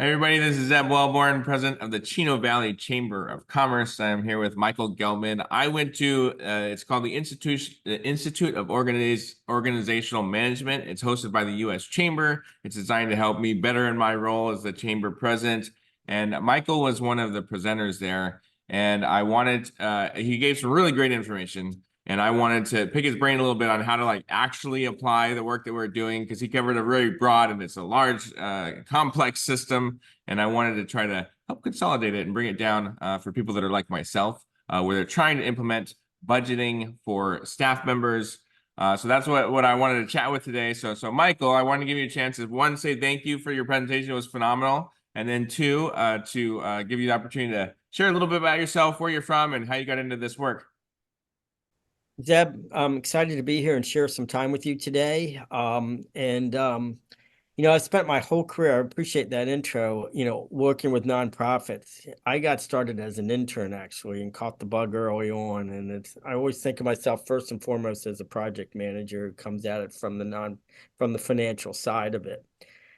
Hey everybody, this is Zeb Welborn, president of the Chino Valley Chamber of Commerce. I'm here with Michael Gellman. I went to, it's called the Institute of Organizational Management. It's hosted by the U.S. Chamber. It's designed to help me better in my role as the chamber president. And Michael was one of the presenters there. And he gave some really great information. And I wanted to pick his brain a little bit on how to actually apply the work that we're doing, because he covered a very broad and it's a large, complex system. And I wanted to try to help consolidate it and bring it down for people that are like myself, where they're trying to implement budgeting for staff members. So that's what I wanted to chat with today. So Michael, I wanted to give you a chance to, one, say thank you for your presentation. It was phenomenal. And then two, to give you the opportunity to share a little bit about yourself, where you're from, and how you got into this work. Zeb, I'm excited to be here and share some time with you today. I spent my whole career, I appreciate that intro, working with nonprofits. I got started as an intern actually and caught the bug early on. And I always think of myself first and foremost as a project manager who comes at it from the financial side of it.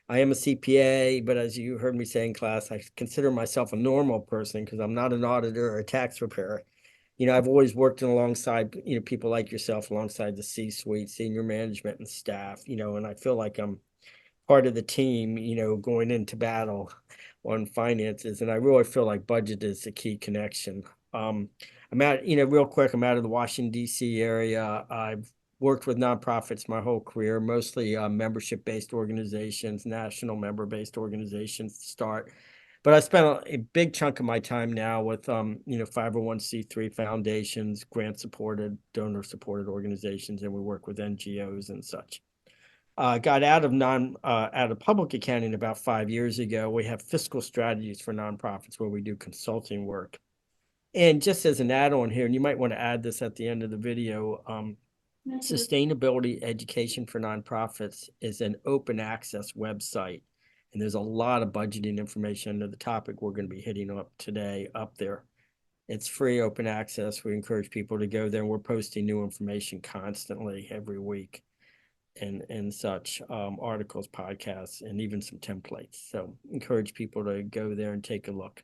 I am a CPA, but as you heard me say in class, I consider myself a normal person because I'm not an auditor or a tax preparer. I've always worked alongside, people like yourself, alongside the C-suite, senior management and staff, and I feel like I'm part of the team, going into battle on finances. And I really feel like budget is the key connection. Real quick, I'm out of the Washington, D.C. area. I've worked with nonprofits my whole career, mostly membership-based organizations, national member-based organizations to start. But I spent a big chunk of my time now with 501c3 foundations, grant-supported, donor-supported organizations, and we work with NGOs and such. Got out of public accounting about 5 years ago. We have Fiscal Strategies for nonprofits where we do consulting work. And just as an add-on here, and you might want to add this at the end of the video, Sustainability Education for Nonprofits is an open access website. And there's a lot of budgeting information under the topic we're going to be hitting up today up there. It's free, open access. We encourage people to go there. And we're posting new information constantly every week and such, articles, podcasts, and even some templates. So encourage people to go there and take a look.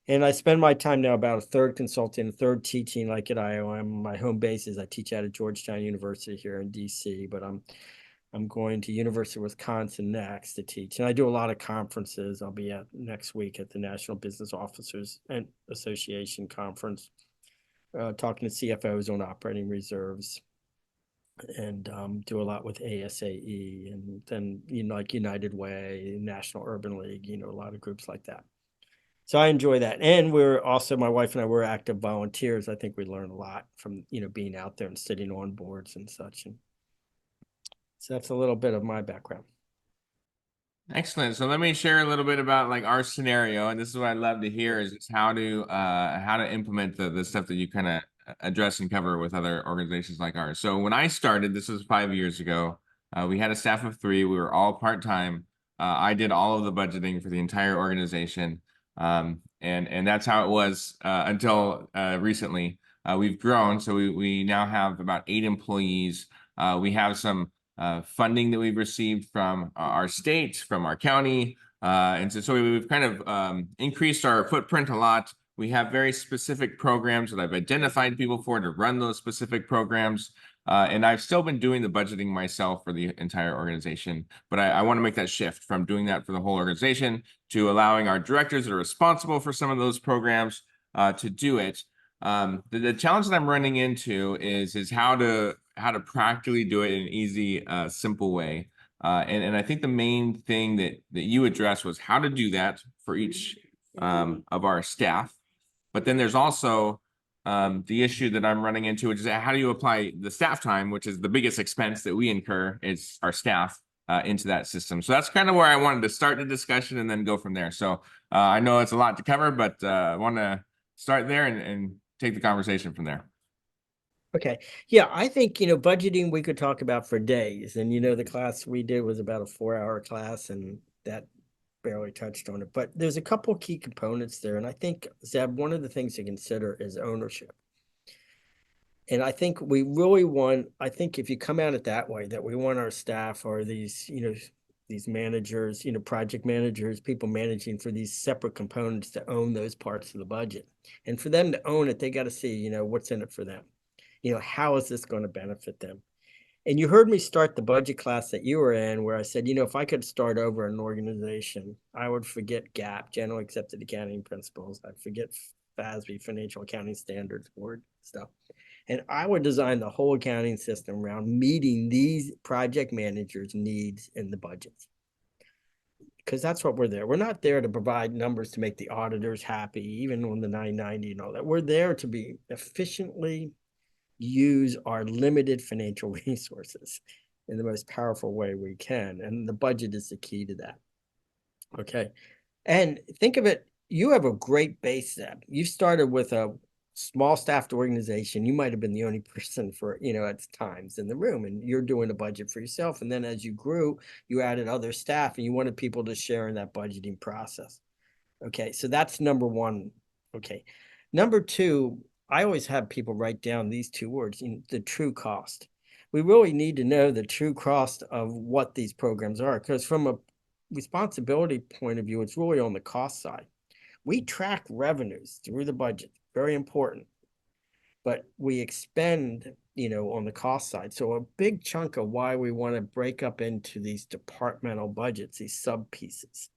And I spend my time now about a third consulting, a third teaching, like at IOM. My home base is I teach out at Georgetown University here in DC, but I'm going to University of Wisconsin next to teach. And I do a lot of conferences. I'll be at next week at the National Business Officers and Association Conference, talking to CFOs on operating reserves, and do a lot with ASAE, and then like United Way, National Urban League, a lot of groups like that. So I enjoy that. And we're also, my wife and I, we're active volunteers. I think we learn a lot from, being out there and sitting on boards and such. And so that's a little bit of my background. Excellent. So let me share a little bit about our scenario, and this is what I'd love to hear is just how to implement the stuff that you kind of address and cover with other organizations like ours. So when I started, this was 5 years ago, we had a staff of 3. We were all part-time. I did all of the budgeting for the entire organization, and that's how it was until recently. We've grown, so we now have about 8 employees. We have some funding that we've received from our state, from our county. And so we've kind of increased our footprint a lot. We have very specific programs that I've identified people for to run those specific programs. And I've still been doing the budgeting myself for the entire organization. But I want to make that shift from doing that for the whole organization to allowing our directors that are responsible for some of those programs to do it. The challenge that I'm running into is how to practically do it in an easy, simple way. And I think the main thing that you addressed was how to do that for each of our staff. But then there's also the issue that I'm running into, which is how do you apply the staff time, which is the biggest expense that we incur, is our staff, into that system. So that's kind of where I wanted to start the discussion and then go from there. So I know it's a lot to cover, but I want to start there and take the conversation from there. Okay. Yeah, I think, budgeting we could talk about for days. And, the class we did was about a 4-hour class, and that barely touched on it. But there's a couple key components there. And I think, Zeb, one of the things to consider is ownership. And I think we really want, I think if you come at it that way, that we want our staff or these, these managers, project managers, people managing for these separate components to own those parts of the budget. And for them to own it, they got to see, what's in it for them. How is this going to benefit them? And you heard me start the budget class that you were in, where I said, if I could start over an organization, I would forget GAAP, General Accepted Accounting Principles. I'd forget FASB, Financial Accounting Standards Board stuff. And I would design the whole accounting system around meeting these project managers' needs in the budgets. Because that's what we're there. We're not there to provide numbers to make the auditors happy, even on the 990 and all that. We're there to be efficiently use our limited financial resources in the most powerful way we can. And the budget is the key to that. Okay. And think of it, you have a great base, Zeb. You started with a small staffed organization. You might have been the only person for, at times in the room, and you're doing a budget for yourself. And then as you grew, you added other staff and you wanted people to share in that budgeting process. Okay. So that's number one. Okay. Number two, I always have people write down these two words, the true cost. We really need to know the true cost of what these programs are, because from a responsibility point of view, it's really on the cost side. We track revenues through the budget, very important, but we expend, on the cost side. So a big chunk of why we want to break up into these departmental budgets, these sub pieces,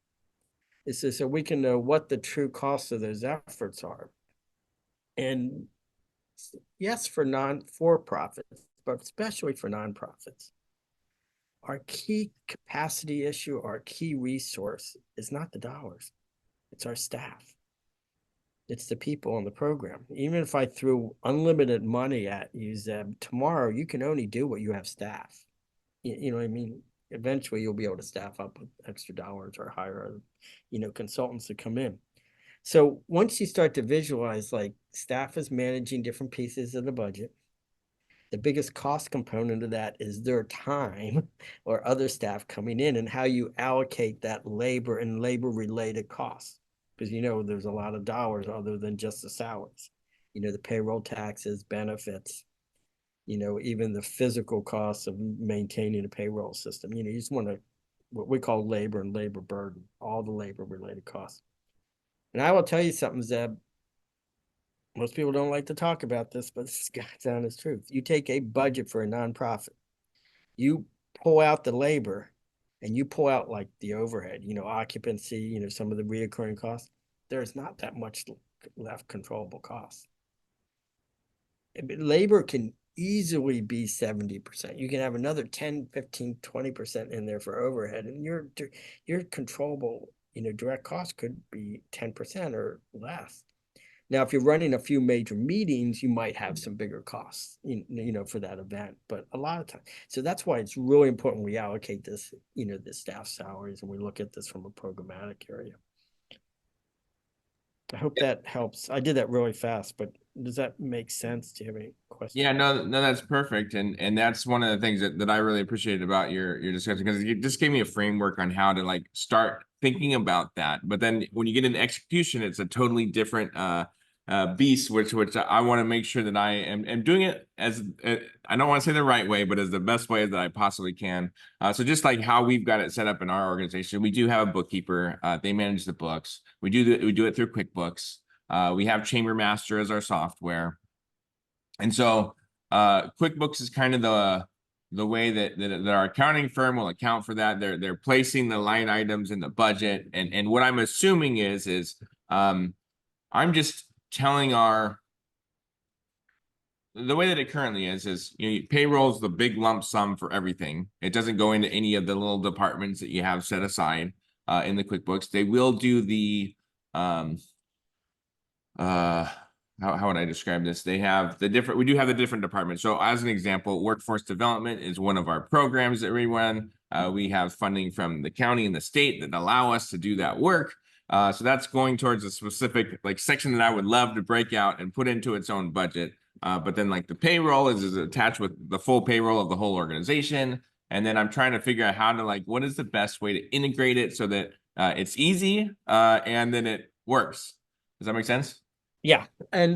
is so we can know what the true costs of those efforts are. And yes, for non-for-profits, but especially for nonprofits, our key capacity issue, our key resource is not the dollars, it's our staff. It's the people on the program. Even if I threw unlimited money at you, Zeb, tomorrow you can only do what you have staff. You know what I mean? Eventually you'll be able to staff up with extra dollars or hire, consultants to come in. So once you start to visualize, like, staff is managing different pieces of the budget, the biggest cost component of that is their time or other staff coming in, and how you allocate that labor and labor related costs. Because there's a lot of dollars other than just the salaries, the payroll taxes, benefits, even the physical costs of maintaining a payroll system. You just want to, what we call labor and labor burden, all the labor related costs. And I will tell you something, Zeb. Most people don't like to talk about this, but it's God's honest truth. You take a budget for a nonprofit, you pull out the labor, and you pull out like the overhead, occupancy, some of the reoccurring costs. There's not that much left controllable costs. Labor can easily be 70%. You can have another 10, 15, 20% in there for overhead, and your controllable, direct costs could be 10% or less. Now, if you're running a few major meetings, you might have some bigger costs, for that event. But a lot of times, so that's why it's really important we allocate this, the staff salaries, and we look at this from a programmatic area. I hope that helps. I did that really fast, but does that make sense? Do you have any questions? Yeah, no, that's perfect, and that's one of the things that I really appreciated about your discussion, because it just gave me a framework on how to like start thinking about that. But then when you get into execution, it's a totally different beast, which I want to make sure that I am doing it as I don't want to say the right way, but as the best way that I possibly can. So just like how we've got it set up in our organization, we do have a bookkeeper. They manage the books. We do it through QuickBooks. We have Chamber Master as our software. And so QuickBooks is kind of the way that our accounting firm will account for that. They're placing the line items in the budget. And what I'm assuming is I'm just telling the way that it currently is payroll is the big lump sum for everything. It doesn't go into any of the little departments that you have set aside in the QuickBooks. They will do the how would I describe this? They have we do have the different departments. So as an example, workforce development is one of our programs that we run. We have funding from the county and the state that allow us to do that work. So that's going towards a specific like section that I would love to break out and put into its own budget. But then like the payroll is attached with the full payroll of the whole organization. And then I'm trying to figure out how to like, what is the best way to integrate it so that it's easy and then it works. Does that make sense? Yeah. And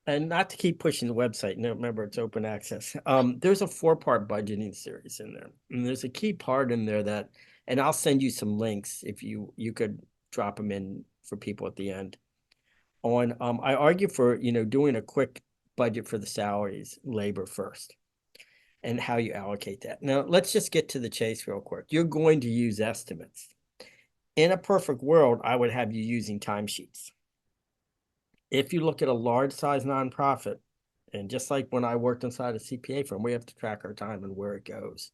not to keep pushing the website. No, remember it's open access. There's a 4-part budgeting series in there. And there's a key part in there that And I'll send you some links if you could drop them in for people at the end. On I argue for, doing a quick budget for the salaries, labor first, and how you allocate that. Now, let's just get to the chase real quick. You're going to use estimates. In a perfect world, I would have you using timesheets. If you look at a large size nonprofit, and just like when I worked inside a CPA firm, we have to track our time and where it goes.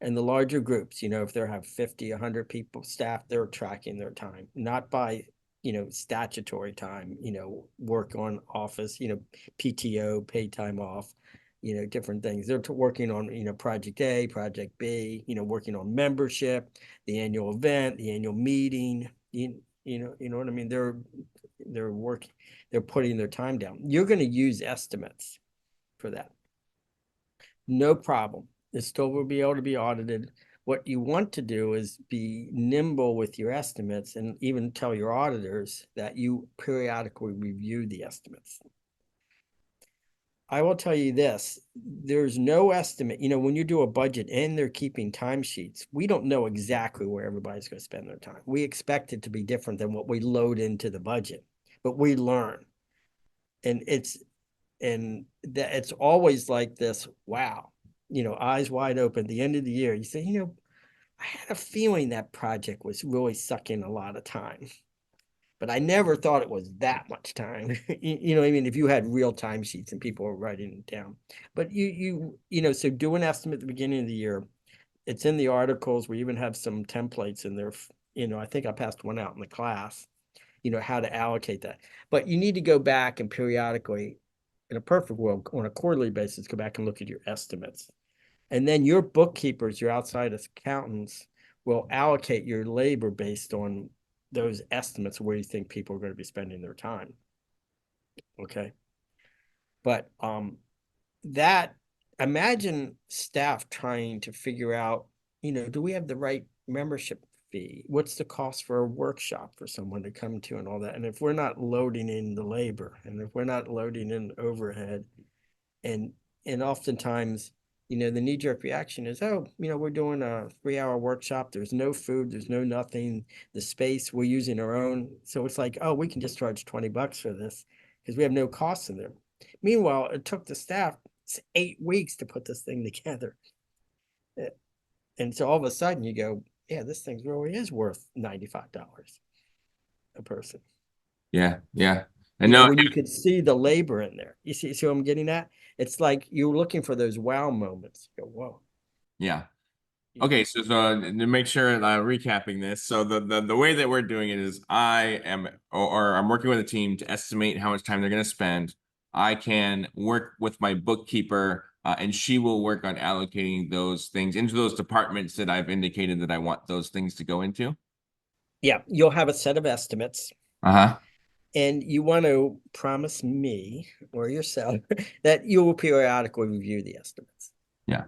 And the larger groups, if they have 50, 100 people staff, they're tracking their time, not by, statutory time, work on office, PTO, paid time off, different things. They're working on, project A, project B, working on membership, the annual event, the annual meeting, you know what I mean? They're working, they're putting their time down. You're going to use estimates for that. No problem. It still will be able to be audited. What you want to do is be nimble with your estimates and even tell your auditors that you periodically review the estimates. I will tell you this, there's no estimate, when you do a budget and they're keeping timesheets, we don't know exactly where everybody's going to spend their time. We expect it to be different than what we load into the budget, but we learn. And it's always like this, wow, eyes wide open at the end of the year. You say, I had a feeling that project was really sucking a lot of time, but I never thought it was that much time. You know what I mean? If you had real time sheets and people were writing it down, but so do an estimate at the beginning of the year. It's in the articles. We even have some templates in there. I think I passed one out in the class, how to allocate that. But you need to go back and periodically, in a perfect world, on a quarterly basis, go back and look at your estimates. And then your bookkeepers, your outside accountants, will allocate your labor based on those estimates where you think people are going to be spending their time. Okay. But that imagine staff trying to figure out, do we have the right membership fee? What's the cost for a workshop for someone to come to and all that? And if we're not loading in the labor and if we're not loading in overhead, and oftentimes, the knee-jerk reaction is, oh, we're doing a 3-hour workshop. There's no food, there's no nothing. The space, we're using our own. So it's like, oh, we can just charge $20 for this because we have no costs in there. Meanwhile, it took the staff 8 weeks to put this thing together. And so all of a sudden you go, yeah, this thing really is worth $95 a person. Yeah, yeah. And no, When you could see the labor in there. You see what I'm getting at? It's like you're looking for those wow moments. You go, whoa. yeah. You know? Okay, so to make sure recapping this, so the way that we're doing it is I am or I'm working with a team to estimate how much time they're going to spend. I can work with my bookkeeper, and she will work on allocating those things into those departments that I've indicated that I want those things to go into. Yeah, you'll have a set of estimates, Uh-huh. and you want to promise me or yourself that you will periodically review the estimates. Yeah.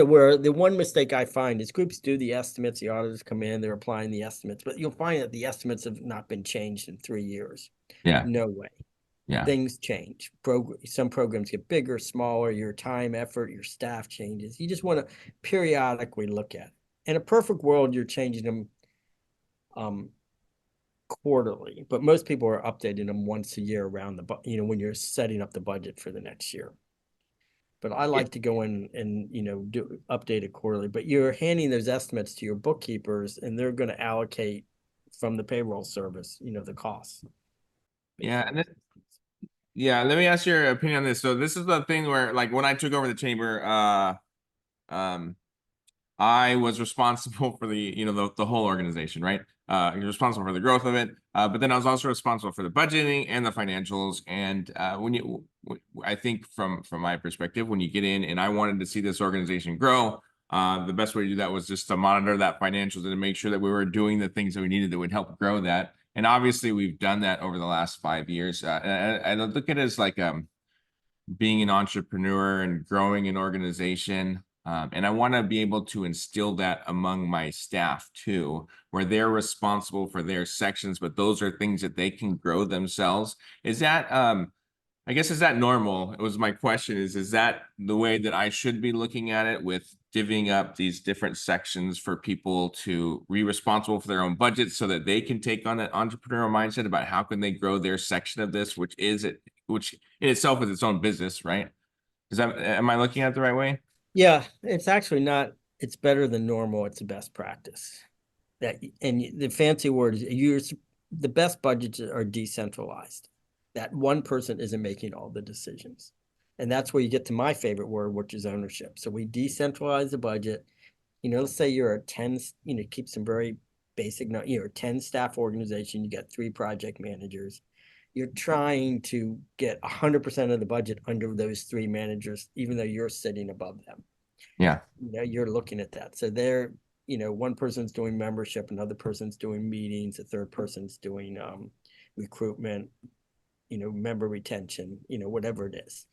Where the one mistake I find is groups do the estimates, the auditors come in, they're applying the estimates, but you'll find that the estimates have not been changed in 3 years. Yeah. No way. Yeah. Things change. Some programs get bigger, smaller, your time, effort, your staff changes. You just want to periodically look at it. In a perfect world, you're changing them quarterly, but most people are updating them once a year around when you're setting up the budget for the next year. But I like to go in and do update it quarterly. But you're handing those estimates to your bookkeepers, and they're going to allocate from the payroll service, the costs. Yeah. And yeah, let me ask your opinion on this. So this is the thing where, like, when I took over the chamber, I was responsible for the whole organization, right? You're responsible for the growth of it, but then I was also responsible for the budgeting and the financials. And I think from my perspective, when you get in, and I wanted to see this organization grow, the best way to do that was just to monitor that financials and to make sure that we were doing the things that we needed that would help grow that. And obviously, we've done that over the last 5 years. I look at it as like being an entrepreneur and growing an organization. And I want to be able to instill that among my staff too, where they're responsible for their sections, but those are things that they can grow themselves. Is that, I guess, is that normal? It was my question is that the way that I should be looking at it with divvying up these different sections for people to be responsible for their own budgets so that they can take on an entrepreneurial mindset about how can they grow their section of this, which in itself is its own business, right? Am I looking at it the right way? Yeah, it's actually not, it's better than normal. It's the best practice. And the fancy word is the best budgets are decentralized. That one person isn't making all the decisions. And that's where you get to my favorite word, which is ownership. So we decentralize the budget. Let's say you're a 10, keep some very basic, you're a 10 staff organization, you got 3 project managers. You're trying to get 100% of the budget under those 3 managers, even though you're sitting above them. Yeah. You're looking at that. So they're, one person's doing membership, another person's doing meetings, a third person's doing recruitment, member retention, whatever it is,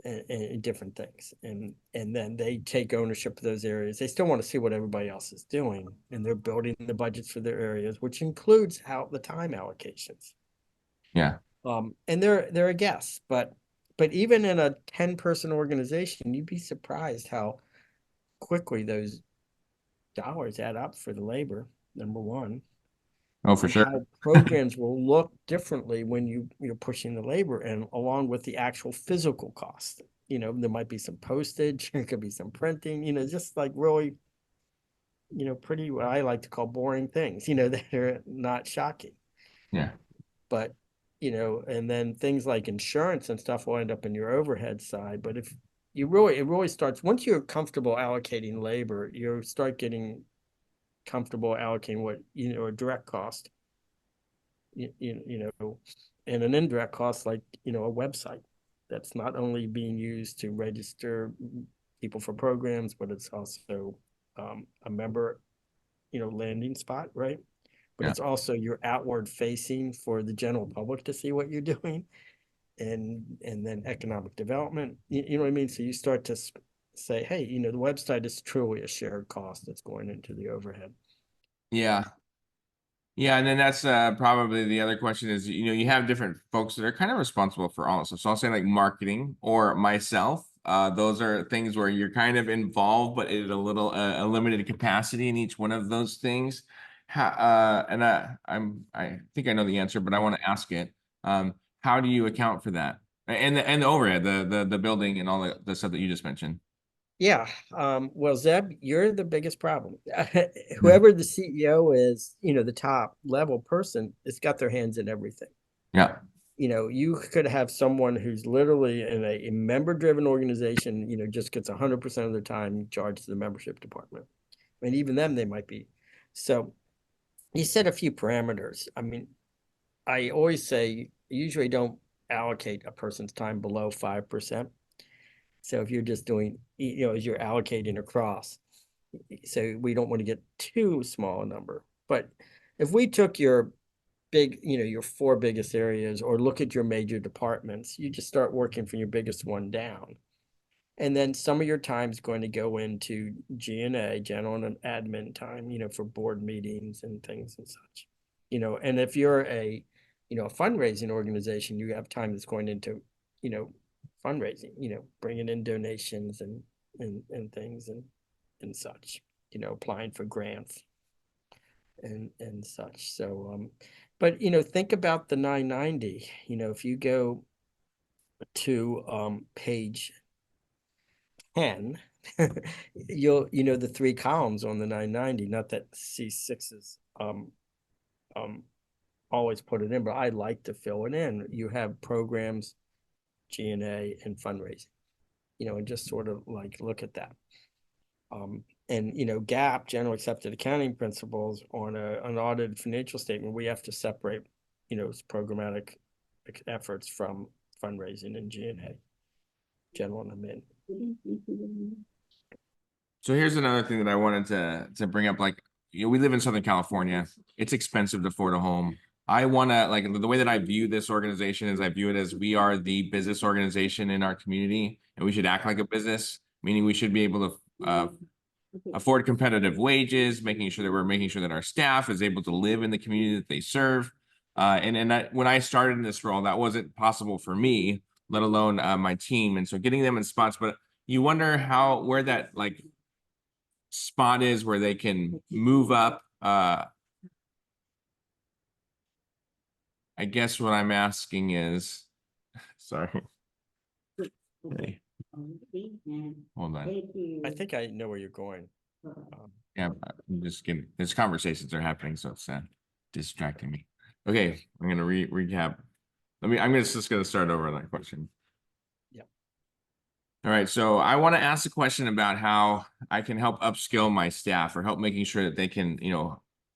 and different things. And then they take ownership of those areas. They still want to see what everybody else is doing, and they're building the budgets for their areas, which includes how the time allocations. Yeah. And they're a guess, but even in a 10-person organization, you'd be surprised how quickly those dollars add up for the labor, number one, Oh, for and sure. how programs will look differently when you're pushing the labor and along with the actual physical cost. There might be some postage, there could be some printing, just like really, pretty, what I like to call boring things, that are not shocking. Yeah. But, and then things like insurance and stuff will end up in your overhead side. But if it really starts, once you're comfortable allocating labor, you start getting comfortable allocating what, a direct cost, and an indirect cost like, a website that's not only being used to register people for programs, but it's also a member, landing spot, right? But Yeah. it's also your outward facing for the general public to see what you're doing, and then economic development. You know what I mean? So you start to say, hey, the website is truly a shared cost that's going into the overhead. Yeah. Yeah, and then that's probably the other question is, you have different folks that are kind of responsible for all of stuff. So I'll say like marketing or myself. Those are things where you're kind of involved, but at a limited capacity in each one of those things. I think I know the answer, but I want to ask it. How do you account for that? And the overhead, the building and all the stuff that you just mentioned. Yeah. Well, Zeb, you're the biggest problem. Whoever the CEO is, the top level person, it's got their hands in everything. Yeah. You could have someone who's literally in a member-driven organization, just gets 100% of their time charged to the membership department. And even them, they might be. So you set a few parameters. I mean, I always say, usually don't allocate a person's time below 5%. So if you're just doing, as you're allocating across, so we don't want to get too small a number. But if we took your your 4 biggest areas, or look at your major departments, you just start working from your biggest one down. And then some of your time is going to go into G&A, general and admin time, for board meetings and things and such. And if you're a fundraising organization, you have time that's going into, fundraising, bringing in donations and things and such, applying for grants and such. So, but think about the 990. If you go to page 10, the 3 columns on the 990. Not that C6 is always put it in, but I like to fill it in. You have programs, G&A, and fundraising. And just sort of like look at that. And GAAP, general accepted accounting principles, on an audited financial statement, we have to separate, programmatic efforts from fundraising and G&A, general and admin. So here's another thing that I wanted to bring up. Like, we live in Southern California. It's expensive to afford a home. I want to, like, the way that I view this organization is I view it as we are the business organization in our community, and we should act like a business, meaning we should be able to afford competitive wages, making sure that we're making sure that our staff is able to live in the community that they serve. When I started in this role, that wasn't possible for me, let alone my team. And so getting them in spots, but you wonder where that, like, spot is where they can move up. I guess what I'm asking is, sorry. Hey, hold on. I think I know where you're going. Yeah, I'm just kidding. There's conversations are happening, so it's distracting me. Okay, I'm gonna recap. Just gonna start over on that question. Yeah. All right, so I want to ask a question about how I can help upskill my staff or help making sure that they can,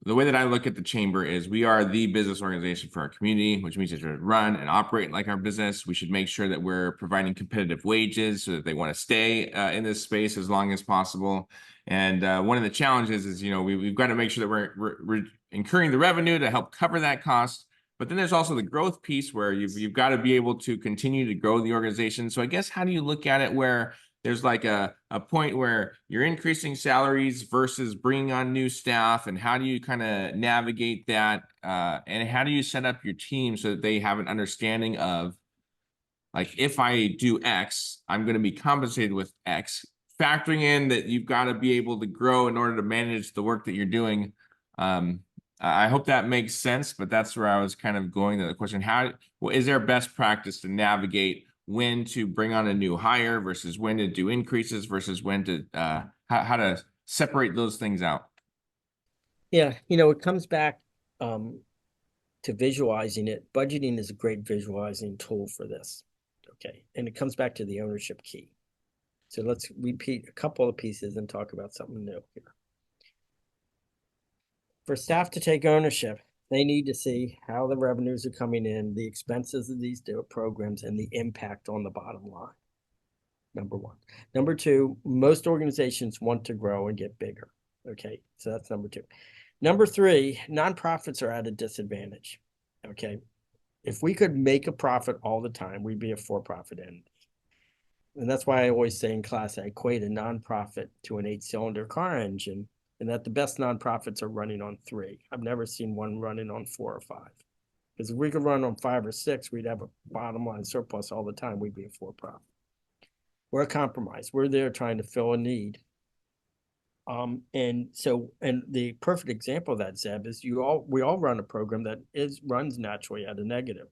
the way that I look at the chamber is we are the business organization for our community, which means it should run and operate like our business. We should make sure that we're providing competitive wages so that they want to stay in this space as long as possible. And one of the challenges is, we've got to make sure that we're incurring the revenue to help cover that cost. But then there's also the growth piece where you've got to be able to continue to grow the organization. So I guess how do you look at it where there's like a point where you're increasing salaries versus bringing on new staff, and how do you kind of navigate that? And how do you set up your team so that they have an understanding of, like, if I do X, I'm going to be compensated with X, factoring in that you've got to be able to grow in order to manage the work that you're doing. I hope that makes sense, but that's where I was kind of going to the question. Is there best practice to navigate when to bring on a new hire versus when to do increases versus when to, how to separate those things out? Yeah, it comes back to visualizing it. Budgeting is a great visualizing tool for this. Okay. And it comes back to the ownership key. So let's repeat a couple of pieces and talk about something new here. For staff to take ownership, they need to see how the revenues are coming in, the expenses of these programs, and the impact on the bottom line. Number one. Number two, most organizations want to grow and get bigger. Okay, so that's number two. Number three, nonprofits are at a disadvantage. Okay, if we could make a profit all the time, we'd be a for-profit entity. And that's why I always say in class, I equate a nonprofit to an 8-cylinder car engine, and that the best nonprofits are running on 3. I've never seen one running on 4 or 5. Because if we could run on 5 or 6, we'd have a bottom line surplus all the time. We'd be a for-profit. We're a compromise. We're there trying to fill a need. And the perfect example of that, Zeb, is we all run a program that runs naturally at a negative.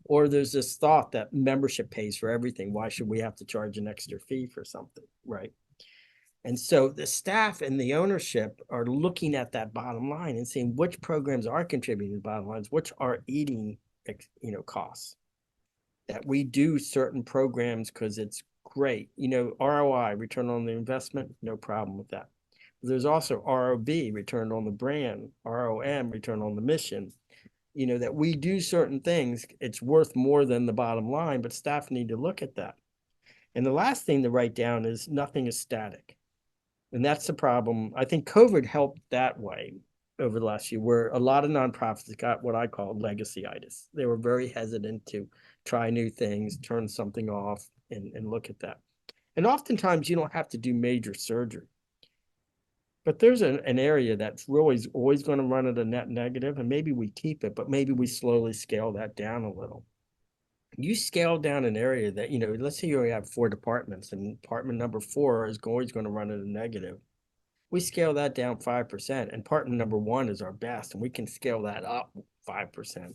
Or there's this thought that membership pays for everything. Why should we have to charge an extra fee for something, right? And so the staff and the ownership are looking at that bottom line and seeing which programs are contributing to the bottom lines, which are eating, costs. That we do certain programs because it's great. ROI, return on the investment, no problem with that. There's also ROB, return on the brand, ROM, return on the mission. That we do certain things, it's worth more than the bottom line, but staff need to look at that. And the last thing to write down is nothing is static. And that's the problem. I think COVID helped that way over the last year, where a lot of nonprofits got what I call legacy-itis. They were very hesitant to try new things, turn something off, and look at that. And oftentimes you don't have to do major surgery. But there's an area that's really always going to run at a net negative, and maybe we keep it, but maybe we slowly scale that down a little. You scale down an area that, let's say you only have 4 departments, and department number 4 is always going to run at a negative. We scale that down 5%, and department number 1 is our best, and we can scale that up 5%.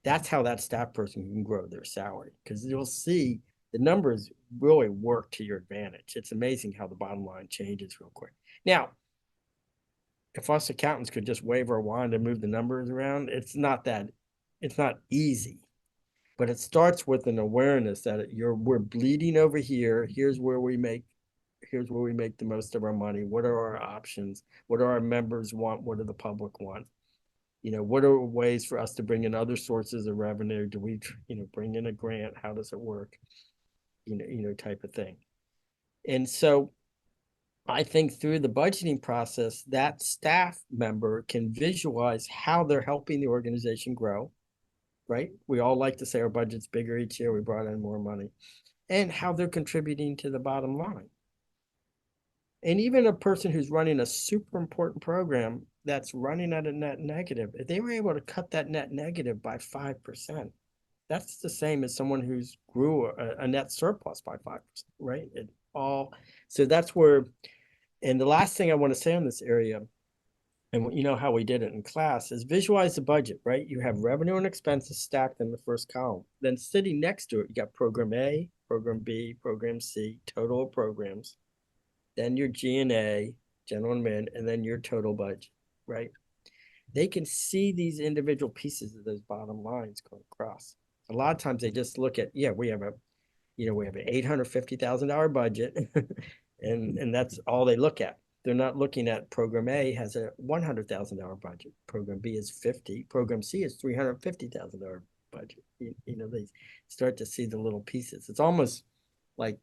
That's how that staff person can grow their salary, because you'll see the numbers really work to your advantage. It's amazing how the bottom line changes real quick. Now, if us accountants could just wave our wand and move the numbers around, it's not easy. But it starts with an awareness that we're bleeding over here. Here's where we make the most of our money. What are our options? What do our members want? What do the public want? What are ways for us to bring in other sources of revenue? Do we, bring in a grant? How does it work? Type of thing. And so I think through the budgeting process, that staff member can visualize how they're helping the organization grow, right? We all like to say our budget's bigger each year. We brought in more money, and how they're contributing to the bottom line. And even a person who's running a super important program that's running at a net negative, if they were able to cut that net negative by 5%, that's the same as someone who's grew a net surplus by 5%, right? So that's where And the last thing I want to say on this area, and you know how we did it in class, is visualize the budget, right? You have revenue and expenses stacked in the first column. Then sitting next to it, you got program A, program B, program C, total of programs, then your G&A, general and admin, and then your total budget, right? They can see these individual pieces of those bottom lines going across. A lot of times they just look at, yeah, we have an $850,000 budget, and that's all they look at. They're not looking at program A has a $100,000 budget. Program B is 50. Program C is $350,000 budget. They start to see the little pieces. It's almost like,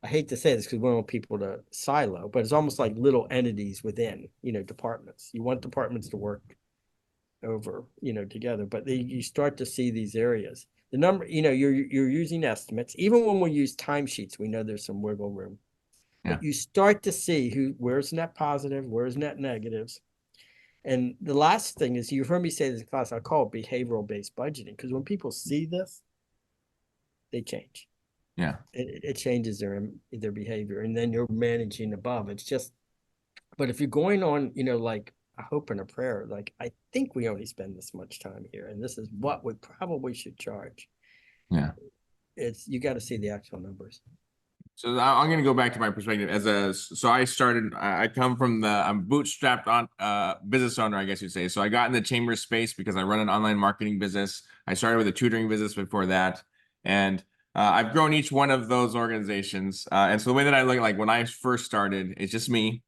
I hate to say this because we don't want people to silo, but it's almost like little entities within, departments. You want departments to work over, together, but you start to see these areas. The number, you're using estimates. Even when we use timesheets, we know there's some wiggle room, Yeah. but you start to see where's net positive, where's net negatives. And the last thing is, you heard me say this in class, I call it behavioral based budgeting, because when people see this, they change. Yeah. It changes their behavior, and then you're managing above. It's just, but if you're going on, like a hope and a prayer, like, I think we only spend this much time here, and this is what we probably should charge. Yeah. You got to see the actual numbers. So I'm going to go back to my perspective so I come from I'm bootstrapped on business owner, I guess you'd say. So I got in the chamber space because I run an online marketing business. I started with a tutoring business before that. And I've grown each one of those organizations. And so the way that I look, like when I first started, it's just me.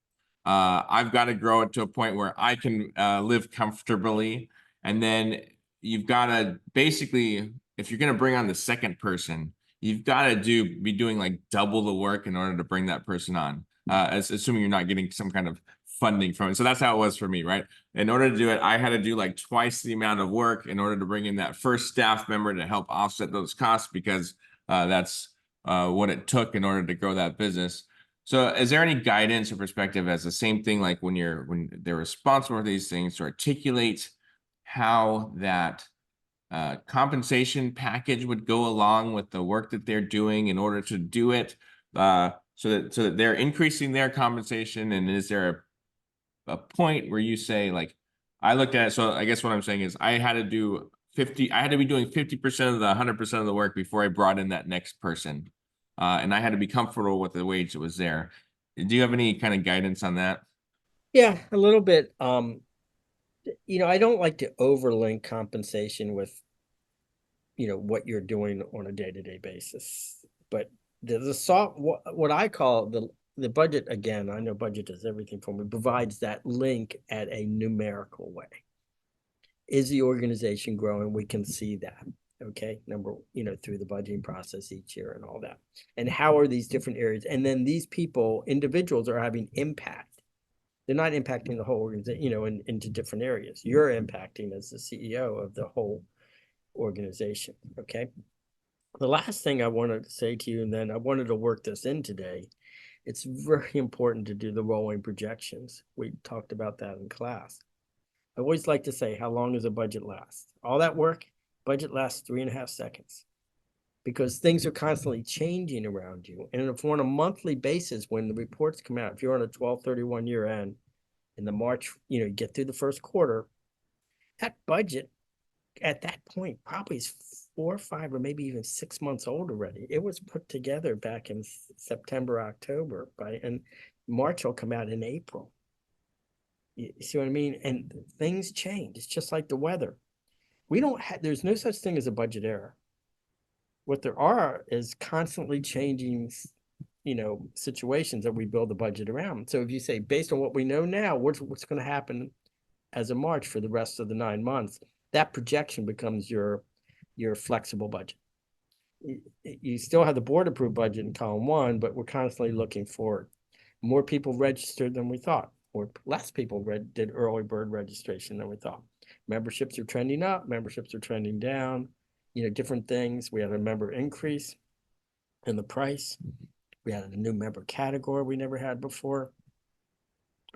I've got to grow it to a point where I can live comfortably. And then you've got to basically, if you're going to bring on the second person, you've got to be doing like double the work in order to bring that person on, assuming you're not getting some kind of funding from it. So that's how it was for me, right? In order to do it, I had to do like twice the amount of work in order to bring in that first staff member to help offset those costs, because that's what it took in order to grow that business. So is there any guidance or perspective as the same thing, like when they're responsible for these things, to articulate how that compensation package would go along with the work that they're doing in order to do it, so that they're increasing their compensation? And is there a point where you say, like, I looked at it, so I guess what I'm saying is I had to be doing 50% of the 100% of the work before I brought in that next person. And I had to be comfortable with the wage that was there. Do you have any kind of guidance on that? Yeah, a little bit. I don't like to overlink compensation with, what you're doing on a day-to-day basis. But the soft, what I call the budget, again, I know budget does everything for me, provides that link at a numerical way. Is the organization growing? We can see that. Okay. Through the budgeting process each year and all that. And how are these different areas? And then these individuals are having impact. They're not impacting the whole organization, into different areas. You're impacting as the CEO of the whole organization. Okay. The last thing I wanted to say to you, and then I wanted to work this in today, it's very important to do the rolling projections. We talked about that in class. I always like to say, how long does a budget last? All that work, budget lasts 3.5 seconds, because things are constantly changing around you. And if we're on a monthly basis, when the reports come out, if you're on a 12/31 year end, in the March, you get through the first quarter, that budget at that point probably is 4 or 5 or maybe even 6 months old already. It was put together back in September, October, and March will come out in April. You see what I mean? And things change. It's just like the weather. There's no such thing as a budget error. What there are is constantly changing, situations that we build the budget around. So if you say, based on what we know now, what's going to happen as of March for the rest of the 9 months, that projection becomes your flexible budget. You still have the board approved budget in column one, but we're constantly looking forward. More people registered than we thought, or less people did early bird registration than we thought. Memberships are trending up, memberships are trending down, different things. We had a member increase in the price. We had a new member category we never had before.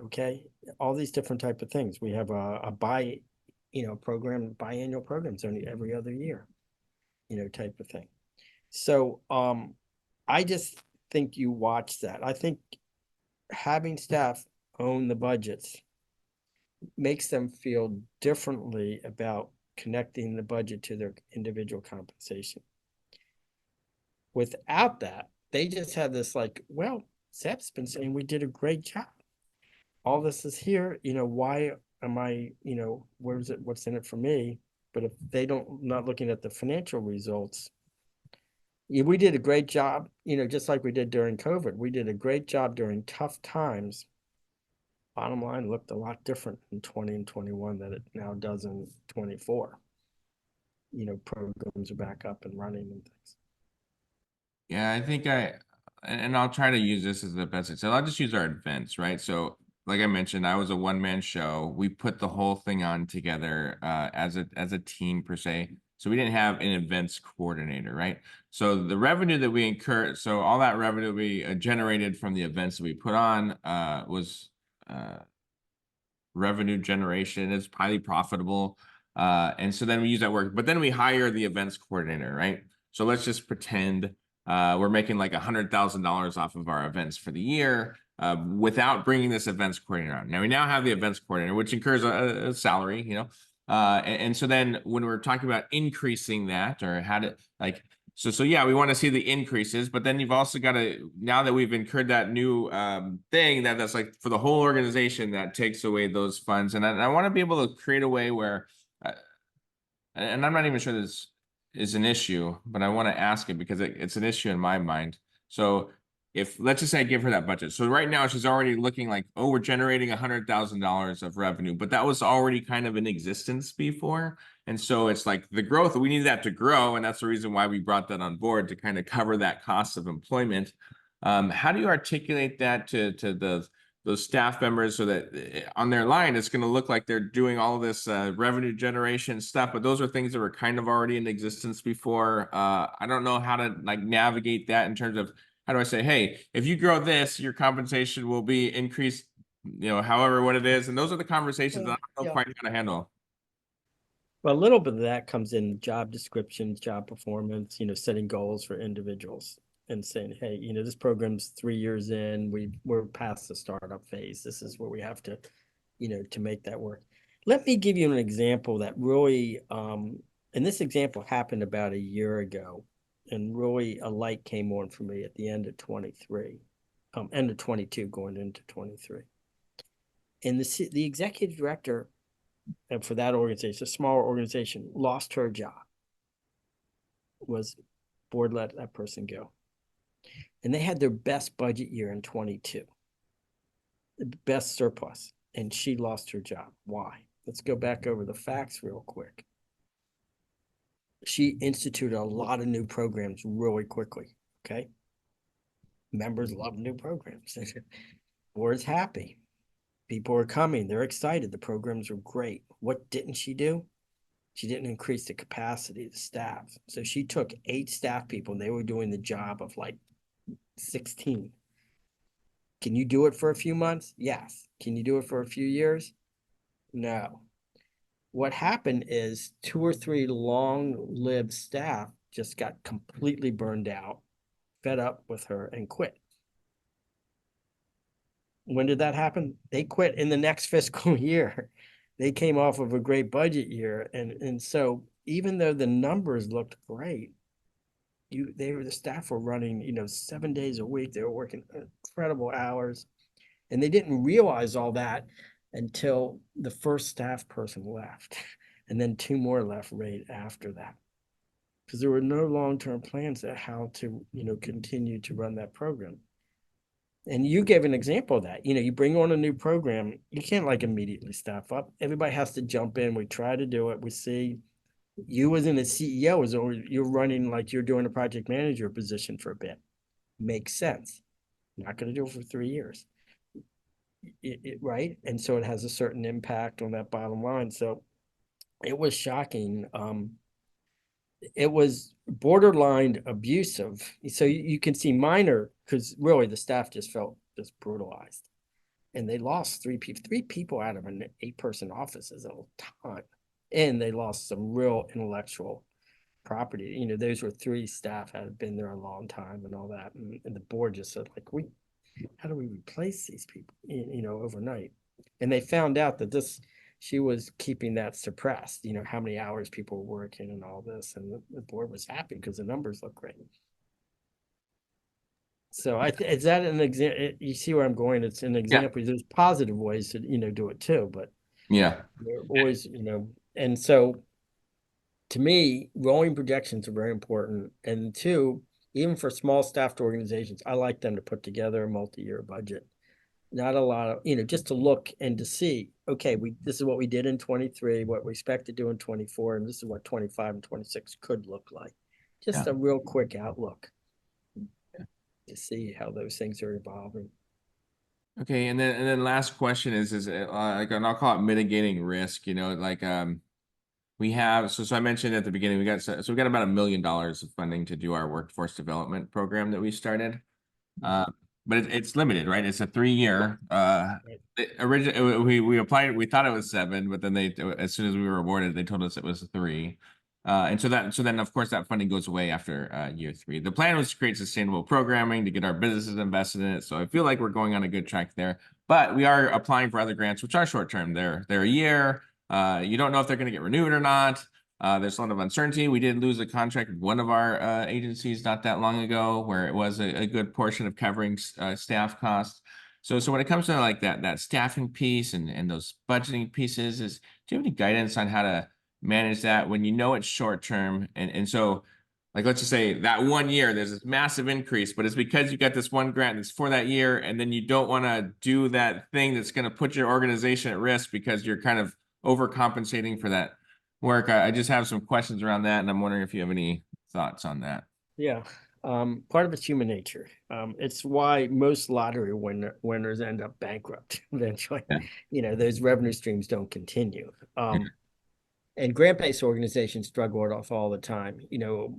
Okay, all these different type of things. We have a biannual programs only every other year, type of thing. So I just think you watch that. I think having staff own the budgets makes them feel differently about connecting the budget to their individual compensation. Without that, they just have this like, well, Zeb's been saying we did a great job. All this is here, why am I, where's it, what's in it for me? But if they don't, not looking at the financial results, we did a great job, just like we did during COVID. We did a great job during tough times. Bottom line looked a lot different in 20 and 21 than it now does in 24. Programs are back up and running and things. Yeah, I think and I'll try to use this as the best. So I'll just use our events, right? So, like I mentioned, I was a one-man show. We put the whole thing on together as a team per se. So we didn't have an events coordinator, right? So the revenue that we incurred, so all that revenue we generated from the events that we put on was uh, revenue generation. It's highly profitable. And so then we use that work, but then we hire the events coordinator, right? So let's just pretend we're making like $100,000 off of our events for the year without bringing this events coordinator on. Now we now have the events coordinator, which incurs a salary, and so then when we're talking about increasing that or how to like so yeah, we want to see the increases, but then you've also got to, now that we've incurred that new thing that's like for the whole organization, that takes away those funds, and I want to be able to create a way where, uh, and I'm not even sure this is an issue, but I want to ask it because it's an issue in my mind. So if let's just say I give her that budget, so right now she's already looking like, oh, we're generating $100,000 of revenue, but that was already kind of in existence before. And so it's like the growth, we need that to grow. And that's the reason why we brought that on board, to kind of cover that cost of employment. How do you articulate that to those staff members so that on their line, it's going to look like they're doing all this revenue generation stuff, but those are things that were kind of already in existence before. I don't know how to like navigate that in terms of how do I say, hey, if you grow this, your compensation will be increased, however what it is. And those are the conversations that I don't know Yeah. quite how to handle. Well, a little bit of that comes in job descriptions, job performance, setting goals for individuals and saying, hey, this program's 3 years in, we're past the startup phase. This is where we have to, to make that work. Let me give you an example that really, and this example happened about a year ago, and really a light came on for me at the end of 23, end of 22 going into 23. And the executive director and for that organization, a smaller organization, lost her job, was board let that person go. And they had their best budget year in 22, the best surplus, and she lost her job. Why? Let's go back over the facts real quick. She instituted a lot of new programs really quickly. Okay. Members love new programs. Board's happy. People are coming. They're excited. The programs are great. What didn't she do? She didn't increase the capacity of the staff. So she took 8 staff people and they were doing the job of like 16. Can you do it for a few months? Yes. Can you do it for a few years? No. What happened is 2 or 3 long-lived staff just got completely burned out, fed up with her, and quit. When did that happen? They quit in the next fiscal year. They came off of a great budget year. And so even though the numbers looked great, the staff were running, 7 days a week. They were working incredible hours. And they didn't realize all that until the first staff person left. And then 2 more left right after that. Because there were no long-term plans at how to, continue to run that program. And you gave an example of that. You bring on a new program, you can't like immediately staff up. Everybody has to jump in. We try to do it. We see you as in a CEO is, or you're running like you're doing a project manager position for a bit. Makes sense. Not going to do it for 3 years. Right. And so it has a certain impact on that bottom line. So it was shocking. It was borderline abusive. So you can see minor, because really the staff just felt just brutalized. And they lost 3 people. 3 people out of an 8-person office is a ton. And they lost some real intellectual property. Those were 3 staff had been there a long time and all that. And the board just said, like, how do we replace these people, overnight? And they found out that she was keeping that suppressed, how many hours people were working and all this. And the board was happy because the numbers look great. So is that an example? You see where I'm going? It's an Yeah. example. There's positive ways to, do it too, but Yeah. they're always, and so to me, rolling projections are very important. And two, even for small staffed organizations, I like them to put together a multi-year budget. Not a lot of, just to look and to see, okay, this is what we did in 23, what we expect to do in 24, and this is what 25 and 26 could look like. Just Yeah. a real quick outlook to see how those things are evolving. Okay, and then last question is like, and I'll call it mitigating risk. Like we have, so I mentioned at the beginning, we got about $1 million of funding to do our workforce development program that we started. But it's limited, right? It's a 3-year. Right. Originally we applied. We thought it was 7, but then as soon as we were awarded, they told us it was 3. And so then of course that funding goes away after year 3. The plan was to create sustainable programming to get our businesses invested in it. So I feel like we're going on a good track there. But we are applying for other grants, which are short term. They're a year. You don't know if they're going to get renewed or not. There's a lot of uncertainty. We did lose a contract with one of our agencies not that long ago, where it was a good portion of covering staff costs. So when it comes to like that staffing piece and those budgeting pieces, do you have any guidance on how to manage that when it's short term? And so, like, let's just say that 1 year there's this massive increase, but it's because you got this one grant that's for that year, and then you don't want to do that thing that's going to put your organization at risk because you're kind of overcompensating for that work. I just have some questions around that, and I'm wondering if you have any thoughts on that. Yeah. Part of it's human nature. It's why most lottery winners end up bankrupt eventually. Yeah. Those revenue streams don't continue. And grant-based organizations struggle it off all the time.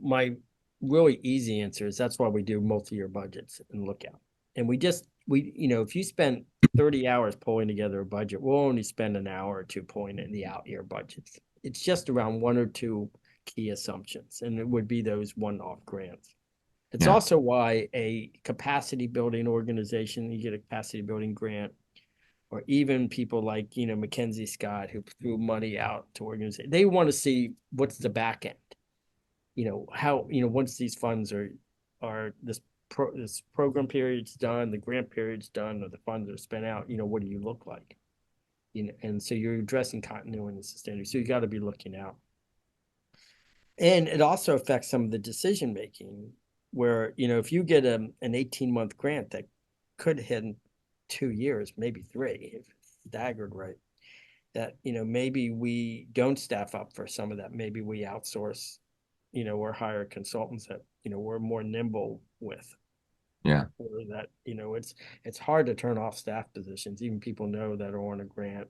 My really easy answer is that's why we do multi-year budgets and look out. And if you spend 30 hours pulling together a budget, we'll only spend an hour or two pulling in the out-year budgets. It's just around 1 or 2 key assumptions, and it would be those one-off grants. It's Yeah. also why a capacity building organization, you get a capacity building grant, or even people like, Mackenzie Scott, who threw money out to organizations. They want to see what's the back end. How, once these funds are this program period's done, the grant period's done, or the funds are spent out, what do you look like? And so you're addressing continuity and sustainability. So you got to be looking out. And it also affects some of the decision making where, if you get an 18-month grant that could hit in 2 years, maybe 3, if it's staggered right, that, maybe we don't staff up for some of that. Maybe we outsource, or hire consultants that, we're more nimble with. Yeah. Or that, it's hard to turn off staff positions. Even people know that are on a grant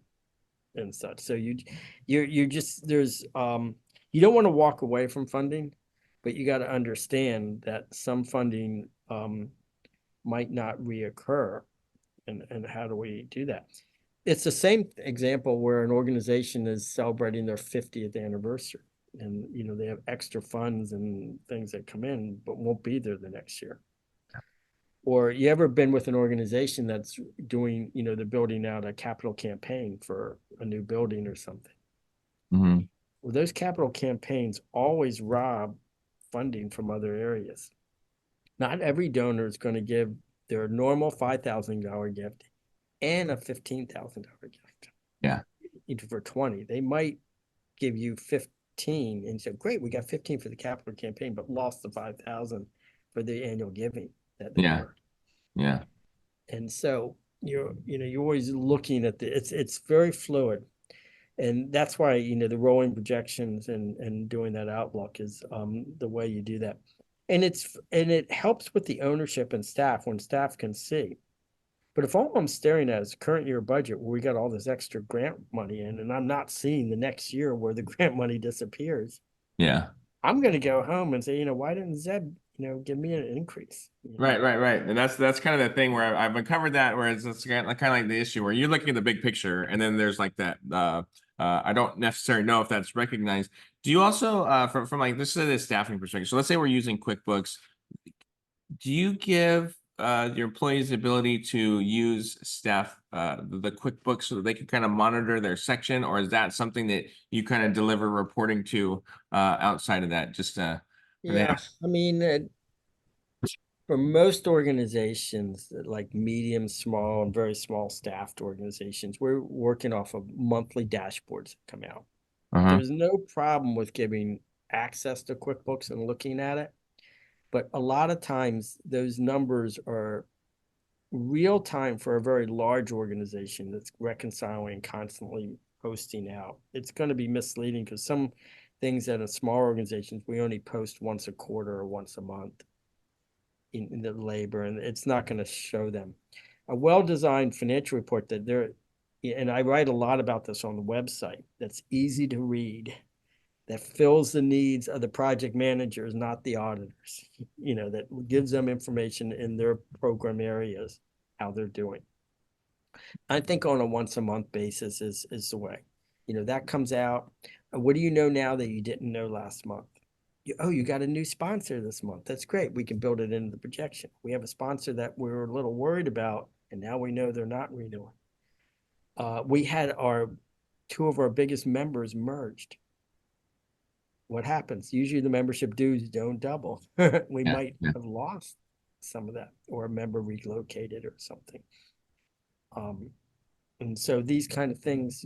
and such. So you're just, there's, you don't want to walk away from funding, but you got to understand that some funding might not reoccur. And how do we do that? It's the same example where an organization is celebrating their 50th anniversary, and they have extra funds and things that come in, but won't be there the next year. Or you ever been with an organization that's doing, they're building out a capital campaign for a new building or something. Mm-hmm. Well, those capital campaigns always rob funding from other areas. Not every donor is going to give their normal $5,000 gift and a $15,000 gift. Yeah. For 20. They might give you 15 and say, great, we got 15 for the capital campaign, but lost the 5,000 for the annual giving that they Yeah. were. Yeah. And so you're always looking at it's very fluid. And that's why, the rolling projections and doing that outlook is the way you do that. And it helps with the ownership and staff when staff can see. But if all I'm staring at is current year budget where we got all this extra grant money in, and I'm not seeing the next year where the grant money disappears, Yeah. I'm going to go home and say, why didn't Zeb, give me an increase? Right. And that's kind of the thing where I've uncovered that, where it's kind of like the issue where you're looking at the big picture, and then there's like that. I don't necessarily know if that's recognized. Do you also, from like this is a staffing perspective? So let's say we're using QuickBooks. Do you give your employees' ability to use staff the QuickBooks so that they can kind of monitor their section, or is that something that you kind of deliver reporting to outside of that? Just are they Yeah, I mean, for most organizations, like medium, small, and very small staffed organizations, we're working off of monthly dashboards that come out. uh-huh. There's no problem with giving access to QuickBooks and looking at it, but a lot of times those numbers are real time for a very large organization that's reconciling constantly posting out. It's going to be misleading because some things at a small organizations we only post once a quarter or once a month in the labor, and it's not going to show them a well-designed financial report that they're, and I write a lot about this on the website, that's easy to read, that fills the needs of the project managers, not the auditors, that gives them information in their program areas, how they're doing. I think on a once a month basis is the way. That comes out. What do you know now that you didn't know last month? You got a new sponsor this month. That's great. We can build it into the projection. We have a sponsor that we were a little worried about, and now we know they're not renewing. We had two of our biggest members merged. What happens? Usually the membership dues don't double. We Yeah, might yeah, have lost some of that, or a member relocated or something. And so these kind of things,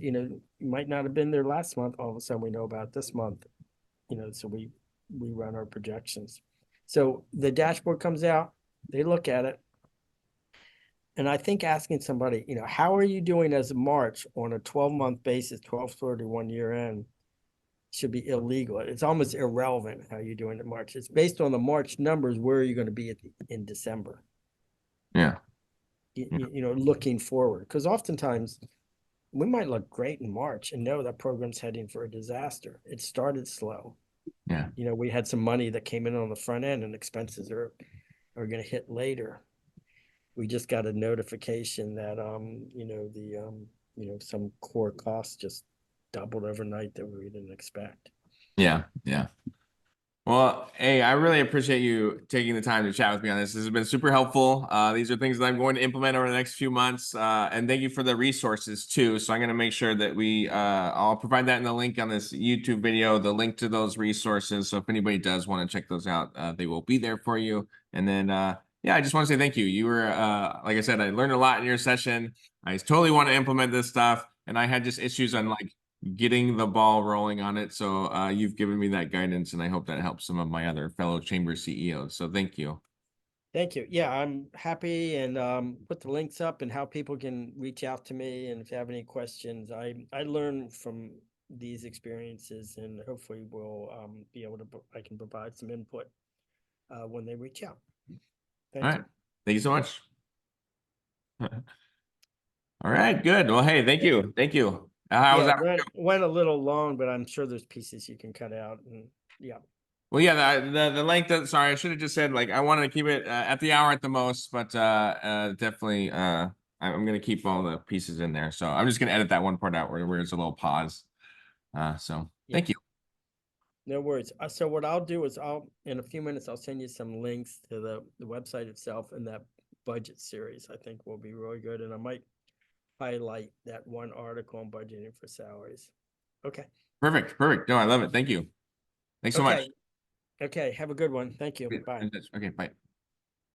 might not have been there last month. All of a sudden we know about this month, so we run our projections. So the dashboard comes out, they look at it. And I think asking somebody, how are you doing as of March on a 12-month basis, 12/31 year end, should be illegal. It's almost irrelevant how you're doing in March. It's based on the March numbers. Where are you going to be in December? yeah, Looking forward. Because oftentimes we might look great in March and know that program's heading for a disaster. It started slow. yeah, We had some money that came in on the front end and expenses are going to hit later. We just got a notification that some core costs just doubled overnight that we didn't expect. yeah, yeah. Well, hey, I really appreciate you taking the time to chat with me on this. This has been super helpful. These are things that I'm going to implement over the next few months. And thank you for the resources too. So I'm going to make sure that I'll provide that in the link on this YouTube video, the link to those resources. So if anybody does want to check those out, they will be there for you. And then, yeah, I just want to say thank you. You were, like I said, I learned a lot in your session. I totally want to implement this stuff. And I had just issues on like getting the ball rolling on it. So you've given me that guidance, and I hope that helps some of my other fellow chamber CEOs. So thank you. Thank you. Yeah, I'm happy, and put the links up and how people can reach out to me. And if you have any questions, I learn from these experiences, and hopefully will be able to I can provide some input when they reach out. All Thank right. you. Thank you so much. All right, good. Well, hey, thank you. Thank you. How was Yeah, that? went a little long, but I'm sure there's pieces you can cut out. And yeah, Well, yeah, the length of, sorry, I should have just said like I wanted to keep it at the hour at the most, but definitely I'm gonna keep all the pieces in there. So I'm just gonna edit that one part out where it's a little pause. So yeah, thank you. no worries. So what I'll do is in a few minutes I'll send you some links to the website itself and that budget series. I think will be really good, and I might highlight that one article on budgeting for salaries. Okay. Perfect. Perfect. No, I love it. Thank you. Thanks so much. Okay. Okay. Have a good one. Thank you. Bye. Okay, bye.